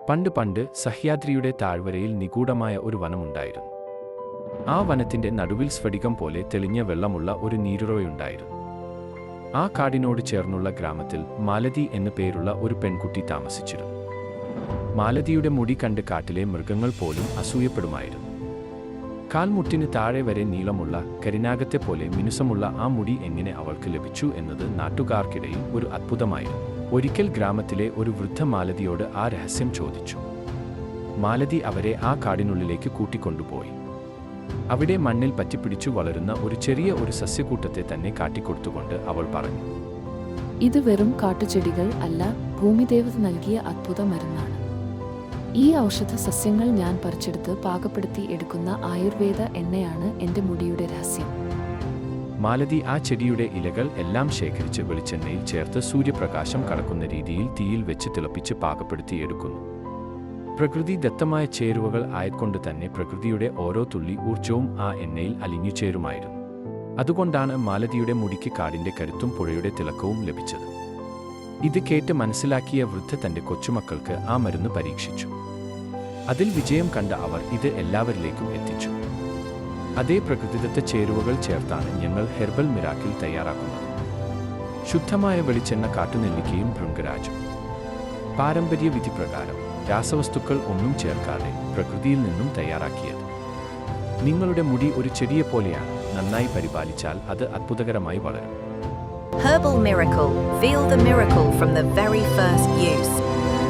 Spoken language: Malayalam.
പണ്ട് പണ്ട് സഹ്യാദ്രിയുടെ താഴ്വരയിൽ നിഗൂഢമായ ഒരു വനമുണ്ടായിരുന്നു. ആ വനത്തിന്റെ നടുവിൽ സ്ഫടികം പോലെ തെളിഞ്ഞ വെള്ളമുള്ള ഒരു നീരുറവയുണ്ടായിരുന്നു. ആ കാടിനോട് ചേർന്നുള്ള ഗ്രാമത്തിൽ മാലതി എന്നു പേരുള്ള ഒരു പെൺകുട്ടി താമസിച്ചിരുന്നു. മാലതിയുടെ മുടി കണ്ട് കാട്ടിലെ മൃഗങ്ങൾ പോലും അസൂയപ്പെടുമായിരുന്നു. കാൽമുട്ടിന് താഴെ വരെ നീളമുള്ള കരിനാഗത്തെ പോലെ മിനുസമുള്ള ആ മുടി എങ്ങനെ അവൾക്ക് ലഭിച്ചു എന്നത് നാട്ടുകാർക്കിടയിൽ ഒരു അത്ഭുതമായിരുന്നു. ഒരിക്കൽ ഗ്രാമത്തിലെ ഒരു വൃദ്ധ മാലതിയോട് ആ രഹസ്യം ചോദിച്ചു. മാലതി അവരെ ആ കാടിനുള്ളിലേക്ക് കൂട്ടിക്കൊണ്ടുപോയി. അവിടെ മണ്ണിൽ പറ്റിപ്പിടിച്ചു വളരുന്ന ഒരു ചെറിയ സസ്യക്കൂട്ടത്തെ തന്നെ കാട്ടിക്കൊടുത്തുകൊണ്ട് അവൾ പറഞ്ഞു, ഇത് വെറും കാട്ടുചെടികൾ അല്ല, ഭൂമിദേവത നൽകിയ അത്ഭുത മരുന്നാണ്. ഈ ഔഷധ സസ്യങ്ങൾ ഞാൻ പറിച്ചെടുത്ത് പാകപ്പെടുത്തി എടുക്കുന്ന ആയുർവേദ എണ്ണയാണ് എൻ്റെ മുടിയുടെ രഹസ്യം. മാലതി ആ ചെടിയുടെ ഇലകൾ എല്ലാം ശേഖരിച്ച് വെളിച്ചെണ്ണയിൽ ചേർത്ത് സൂര്യപ്രകാശം കടക്കുന്ന രീതിയിൽ തീയിൽ വെച്ച് തിളപ്പിച്ച് പാകപ്പെടുത്തിയെടുക്കുന്നു. പ്രകൃതി ദത്തമായ ചേരുവകൾ ആയതുകൊണ്ട് തന്നെ പ്രകൃതിയുടെ ഓരോ തുള്ളി ഊർജവും ആ എണ്ണയിൽ അലിഞ്ഞു ചേരുമായിരുന്നു. അതുകൊണ്ടാണ് മാലതിയുടെ മുടിക്ക് കാടിന്റെ കരുത്തും പുഴയുടെ തിളക്കവും ലഭിച്ചത്. ഇത് കേട്ട് മനസ്സിലാക്കിയ വൃദ്ധ തന്റെ കൊച്ചുമക്കൾക്ക് ആ മരുന്ന് പരീക്ഷിച്ചു. അതിൽ വിജയം കണ്ട അവർ ഇത് എല്ലാവരിലേക്കും എത്തിച്ചു. അതേ പ്രകൃതിദത്ത ചേരുവകൾ ചേർത്താണ് ഞങ്ങൾ ഹെർബൽ മിറാക്കിൾ തയ്യാറാക്കുന്നത്. ശുദ്ധമായ വെളിച്ചെണ്ണ, കാട്ടുനെല്ലിക്കയും ഭൃംഗരാജും. പാരമ്പര്യ വിധി പ്രകാരം രാസവസ്തുക്കൾ ഒന്നും ചേർക്കാതെ പ്രകൃതിയിൽ നിന്നും തയ്യാറാക്കിയത്. നിങ്ങളുടെ മുടി ഒരു ചെടിയെ പോലെയാണ്. നന്നായി പരിപാലിച്ചാൽ അത് അത്ഭുതകരമായി വളരും. Herbal Miracle. Feel the miracle from the very first use.